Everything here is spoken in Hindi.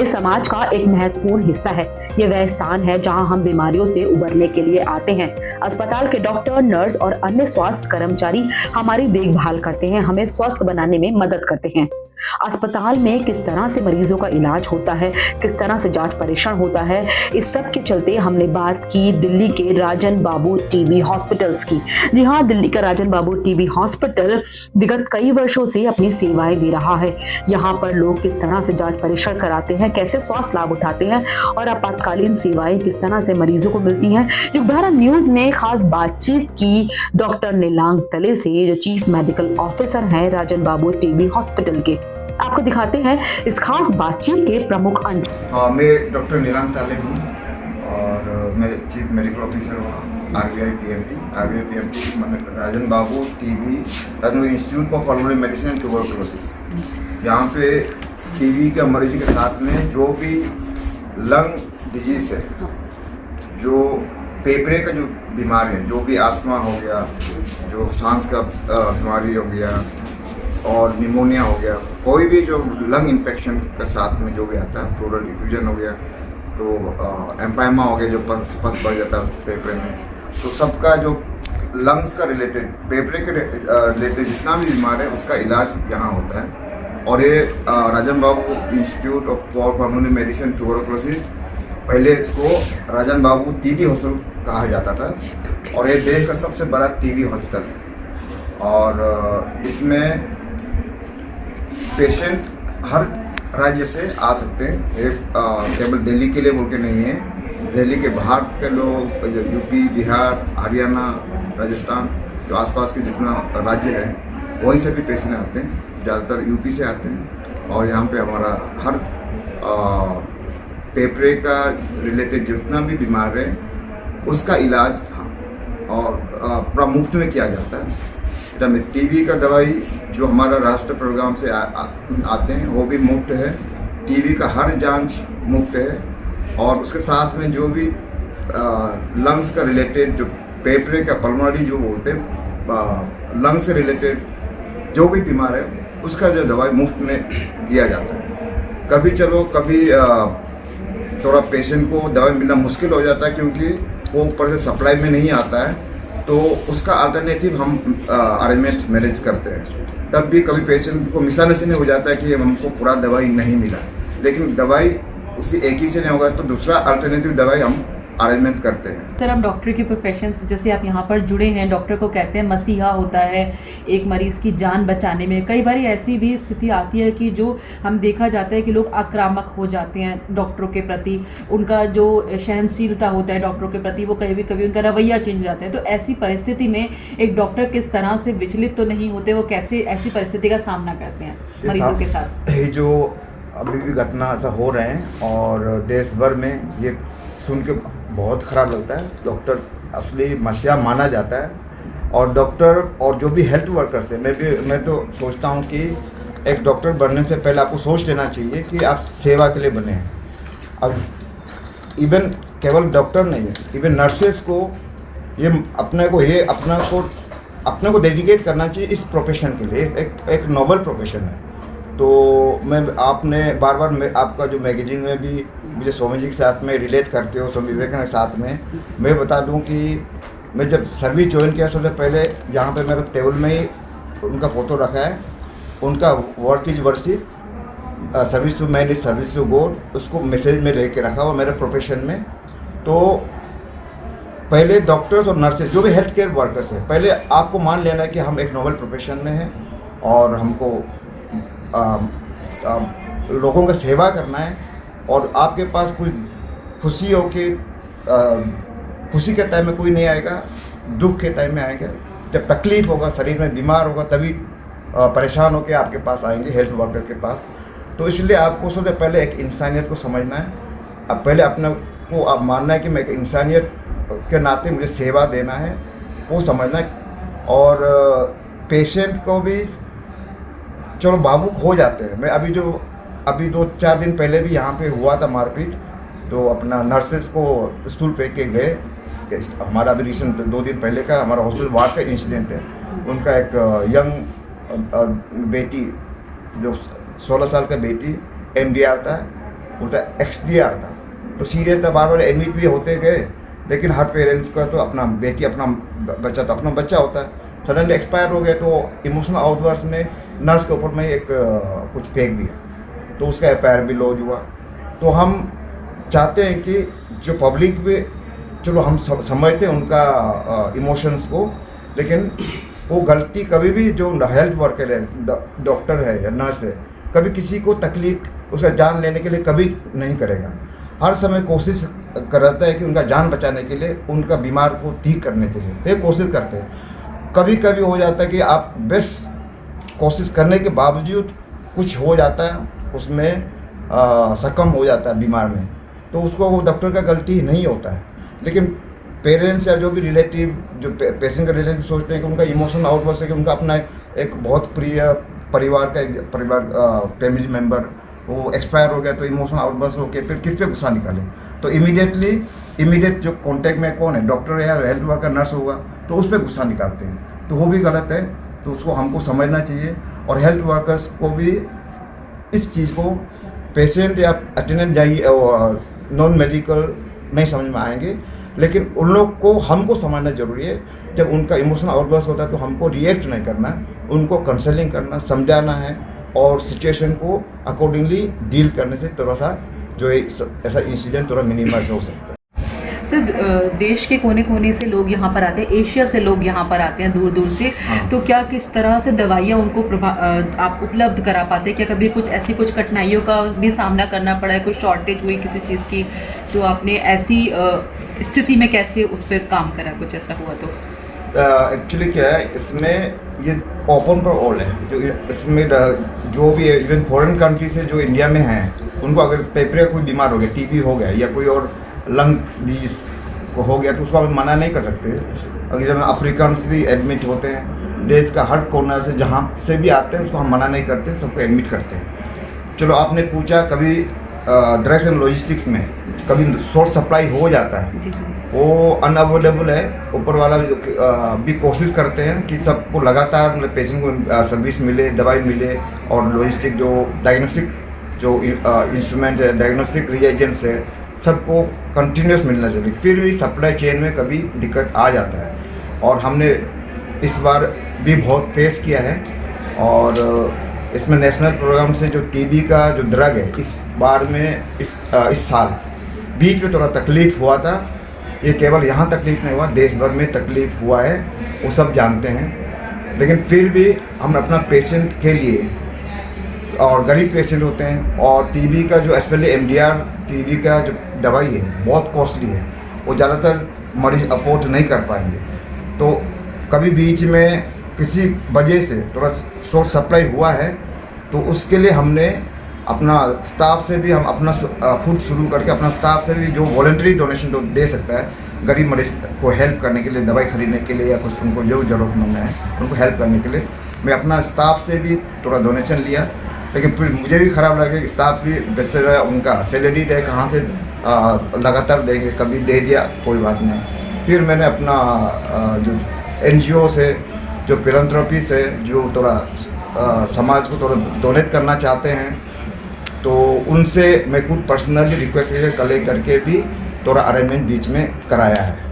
हमारे समाज का एक महत्वपूर्ण हिस्सा है। ये वह स्थान है जहां हम बीमारियों से उबरने के लिए आते हैं। अस्पताल के डॉक्टर, नर्स और अन्य स्वास्थ्य कर्मचारी हमारी देखभाल करते हैं, हमें स्वस्थ बनाने में मदद करते हैं। अस्पताल में किस तरह से मरीजों का इलाज होता है, किस तरह से जांच परीक्षण होता है, इस सब के चलते हमने बात की दिल्ली के राजन बाबू टीबी हॉस्पिटल्स की। जी हाँ, दिल्ली का राजन बाबू टीबी हॉस्पिटल विगत कई वर्षों से अपनी सेवाएं दे रहा है। यहाँ पर लोग किस तरह से जांच परीक्षण कराते हैं, कैसे स्वास्थ्य लाभ उठाते हैं और आपातकालीन सेवाएं किस तरह से मरीजों को मिलती हैं। युगधारा न्यूज ने खास बातचीत की डॉक्टर नीलांग तले से, जो चीफ मेडिकल ऑफिसर हैं राजन बाबू टीबी हॉस्पिटल के। आपको दिखाते हैं इस खास बातचीत के प्रमुख अंश। मैं डॉक्टर नीलांग ताले हूँ और मैं चीफ मेडिकल ऑफिसर हूँ आरबीआई पीएमटी मतलब Rajan Babu TB Rajan institute for pulmonary medicine and tuberculosis. यहाँ पे टीबी के मरीज के साथ में जो भी लंग डिजीज है, जो फेफड़े का जो बीमारी है, जो भी आस्थमा हो गया, जो सांस का बीमारी हो गया और निमोनिया हो गया, कोई भी जो लंग इन्फेक्शन के साथ में जो भी आता है, प्लूरल इफ्यूजन हो गया, तो एम्पाइमा हो गया जो पस बढ़ जाता है फेफड़े में, तो सबका जो लंग्स का रिलेटेड, फेफड़े के रिलेटेड जितना भी बीमार है उसका इलाज यहाँ होता है। और ये Rajan Babu institute for pulmonary medicine tuberculosis, पहले इसको राजन बाबू टीबी हॉस्पिटल कहा जाता था और ये देश का सबसे बड़ा टीबी हॉस्पिटल है। और इसमें पेशेंट हर राज्य से आ सकते हैं, केवल दिल्ली के लिए बोल के नहीं है, दिल्ली के बाहर के लोग, यूपी, बिहार, हरियाणा, राजस्थान, जो आसपास के जितना राज्य है वहीं से भी पेशेंट आते हैं, ज़्यादातर यूपी से आते हैं। और यहाँ पे हमारा हर फेफड़े का रिलेटेड जितना भी बीमार है उसका इलाज और पूरा मुफ्त में किया जाता है। टीबी का दवाई जो हमारा राष्ट्रीय प्रोग्राम से आते हैं वो भी मुफ्त है, टीबी का हर जांच मुफ्त है। और उसके साथ में जो भी लंग्स का रिलेटेड, जो फेफड़े का पल्मोनरी जो बोलते हैं, लंग्स से रिलेटेड जो भी बीमार है उसका जो दवाई मुफ्त में दिया जाता है। कभी थोड़ा पेशेंट को दवाई मिलना मुश्किल हो जाता है क्योंकि वो ऊपर से सप्लाई में नहीं आता है, तो उसका अल्टरनेटिव हम अरेंजमेंट मैनेज करते हैं। तब भी कभी पेशेंट को मिसअंडरस्टैंडिंग हो जाता है कि हमको पूरा दवाई नहीं मिला, लेकिन दवाई उसी एक ही से नहीं होगा तो दूसरा अल्टरनेटिव दवाई हम अरेंजमेंट करते हैं। सर, आप डॉक्टर की प्रोफेशन से जैसे आप यहाँ पर जुड़े हैं, डॉक्टर को कहते हैं मसीहा होता है एक मरीज़ की जान बचाने में। कई बार ऐसी भी स्थिति आती है कि जो हम देखा जाता है कि लोग आक्रामक हो जाते हैं डॉक्टरों के प्रति, उनका जो सहनशीलता होता है डॉक्टरों के प्रति वो कभी उनका रवैया चेंज हो जाता है। तो ऐसी परिस्थिति में एक डॉक्टर किस तरह से विचलित तो नहीं होते, वो कैसे ऐसी परिस्थिति का सामना करते हैं मरीजों के साथ? ये जो अभी भी घटना ऐसा हो रहे हैं और देश भर में, ये सुन के बहुत ख़राब लगता है। डॉक्टर असली मसीहा माना जाता है और डॉक्टर और जो भी हेल्थ वर्कर्स है, मैं तो सोचता हूँ कि एक डॉक्टर बनने से पहले आपको सोच लेना चाहिए कि आप सेवा के लिए बने हैं। अब इवन केवल डॉक्टर नहीं है, इवन नर्सेस को ये अपने को डेडिकेट करना चाहिए इस प्रोफेशन के लिए। एक नोबल प्रोफेशन है। तो आपने बार बार आपका जो मैगजीन में भी मुझे स्वामी जी के साथ में रिलेट करते हो, स्वामी विवेकानंद के साथ में, मैं बता दूं कि मैं जब सर्विस ज्वाइन किया सबसे पहले यहाँ पे मेरे टेबल में ही उनका फ़ोटो रखा है, उनका work is worship, service to man is service to God, उसको मैसेज में लेके रखा हुआ मेरे प्रोफेशन में। तो पहले डॉक्टर्स और नर्सेज जो भी हेल्थ केयर वर्कर्स है, पहले आपको मान लेना है कि हम एक नोबल प्रोफेशन में हैं और हमको लोगों का सेवा करना है। और आपके पास कोई खुशी हो कि खुशी के टाइम में कोई नहीं आएगा, दुख के टाइम में आएगा। जब तकलीफ़ होगा, शरीर में बीमार होगा, तभी परेशान होकर आपके पास आएंगे, हेल्थ वर्कर के पास। तो इसलिए आपको सबसे पहले एक इंसानियत को समझना है। अब पहले अपने को आप मानना है कि मैं एक इंसानियत के नाते मुझे सेवा देना है, वो समझना है। और पेशेंट को भी चलो भावुक हो जाते हैं। मैं अभी 2-4 दिन पहले भी यहाँ पे हुआ था मारपीट, तो अपना नर्सेस को स्टूल फेंक के गए। हमारा अभी रिसेंट 2 दिन पहले का हमारा हॉस्पिटल वार्ड का इंसिडेंट है। उनका एक यंग बेटी जो 16 साल का बेटी MDR था, उल्टा XDR था, तो सीरियस था, बार बार एडमिट भी होते गए, लेकिन हर पेरेंट्स का तो अपना बेटी अपना बच्चा तो अपना बच्चा होता है, सडनली एक्सपायर हो गया तो इमोशनल आउटबर्स्ट में नर्स के ऊपर में एक कुछ फेंक दिया, तो उसका FIR भी लॉन्च हुआ। तो हम चाहते हैं कि जो पब्लिक भी, चलो हम समझते हैं उनका इमोशंस को, लेकिन वो गलती कभी भी जो हेल्थ वर्कर है, डॉक्टर है या नर्स है, कभी किसी को तकलीफ उसका जान लेने के लिए कभी नहीं करेगा। हर समय कोशिश करता है कि उनका जान बचाने के लिए, उनका बीमार को ठीक करने के लिए ये कोशिश करते हैं। कभी कभी हो जाता है कि आप बेस्ट कोशिश करने के बावजूद कुछ हो जाता है, उसमें सकम हो जाता है बीमार में, तो उसको वो डॉक्टर का गलती नहीं होता है। लेकिन पेरेंट्स या जो भी रिलेटिव, जो पेशेंट का रिलेटिव सोचते हैं कि उनका इमोशनल आउटबर्स्ट है कि उनका अपना एक बहुत प्रिय परिवार फैमिली मेम्बर वो एक्सपायर हो गया, तो इमोशनल आउटबर्स्ट होकर फिर किस पे गुस्सा निकाले। तो इमीडिएट जो कांटेक्ट में कौन है, डॉक्टर या हेल्थ वर्कर नर्स होगा, तो उस पर गुस्सा निकालते हैं, तो वो भी गलत है। तो उसको हमको समझना चाहिए, और हेल्थ वर्कर्स को भी इस चीज़ को पेशेंट या अटेंडेंट जाइए और नॉन मेडिकल नहीं समझ में आएंगे, लेकिन उन लोग को हमको समझना ज़रूरी है। जब उनका इमोशनल आउटबर्स्ट होता है तो हमको रिएक्ट नहीं करना, उनको काउंसलिंग करना, समझाना है, और सिचुएशन को अकॉर्डिंगली डील करने से थोड़ा सा जो ऐसा इंसिडेंट थोड़ा मिनिमाइज हो सकता है। सर, देश के कोने कोने से लोग यहाँ पर आते हैं, एशिया से लोग यहाँ पर आते हैं दूर दूर से, तो क्या किस तरह से दवाइयाँ उनको आप उपलब्ध करा पाते हैं? क्या कभी कुछ ऐसी कुछ कठिनाइयों का भी सामना करना पड़ा है, कुछ शॉर्टेज हुई किसी चीज़ की, तो आपने ऐसी स्थिति में कैसे उस पर काम करा, कुछ ऐसा हुआ तो? एक्चुअली क्या है, इसमें ये ओपन फॉर ऑल है। जो इसमें जो भी इवन फॉरेन कंट्री से जो इंडिया में हैं, उनको अगर पेपरे कोई बीमार हो गया, TB हो गया या कोई और लंग डिजीज को हो गया, तो उसको हम मना नहीं कर सकते। अगर जब अफ्रीकन्स भी एडमिट होते हैं, देश का हर कोना से जहाँ से भी आते हैं, उसको हम मना नहीं करते, सबको एडमिट करते हैं। चलो, आपने पूछा कभी ड्रग्स एंड लॉजिस्टिक्स में कभी शॉर्ट सप्लाई हो जाता है, वो अनअवॉइडेबल है। ऊपर वाला भी कोशिश करते हैं कि सबको लगातार मतलब पेशेंट को सर्विस मिले, दवाई मिले, और लॉजिस्टिक जो डायग्नोस्टिक जो इंस्ट्रूमेंट है, डायग्नोस्टिक रिएजेंट्स है, सबको कंटिन्यूस मिलना चाहिए। फिर भी सप्लाई चेन में कभी दिक्कत आ जाता है, और हमने इस बार भी बहुत फेस किया है। और इसमें नेशनल प्रोग्राम से जो TB का जो ड्रग है, इस बार में इस साल बीच में थोड़ा तकलीफ़ हुआ था। ये केवल यहाँ तकलीफ़ नहीं हुआ, देश भर में तकलीफ़ हुआ है, वो सब जानते हैं। लेकिन फिर भी हम अपना पेशेंट के लिए, और गरीब पेशेंट होते हैं, और TB का जो स्पेशली MDR TB का जो दवाई है बहुत कॉस्टली है, वो ज़्यादातर मरीज अफोर्ड नहीं कर पाएंगे। तो कभी बीच में किसी वजह से थोड़ा शॉर्ट सप्लाई हुआ है, तो उसके लिए हमने अपना स्टाफ से भी, हम अपना खुद शुरू करके अपना स्टाफ से भी जो वॉलंटरी डोनेशन दे सकता है गरीब मरीज को हेल्प करने के लिए, दवाई खरीदने के लिए, या कुछ उनको जो ज़रूरतमंद है उनको हेल्प करने के लिए, मैं अपना स्टाफ से भी थोड़ा डोनेशन लिया। लेकिन फिर मुझे भी ख़राब लगे, स्टाफ भी बेचारा उनका सैलरी है, कहाँ से लगातार देंगे, कभी दे दिया कोई बात नहीं। फिर मैंने अपना जो NGO से, जो फिलैंथ्रोपी से, जो थोड़ा समाज को थोड़ा डोनेट करना चाहते हैं, तो उनसे मैं खुद पर्सनली रिक्वेस्ट कलेक्ट करके भी थोड़ा अरेंजमेंट बीच में कराया है।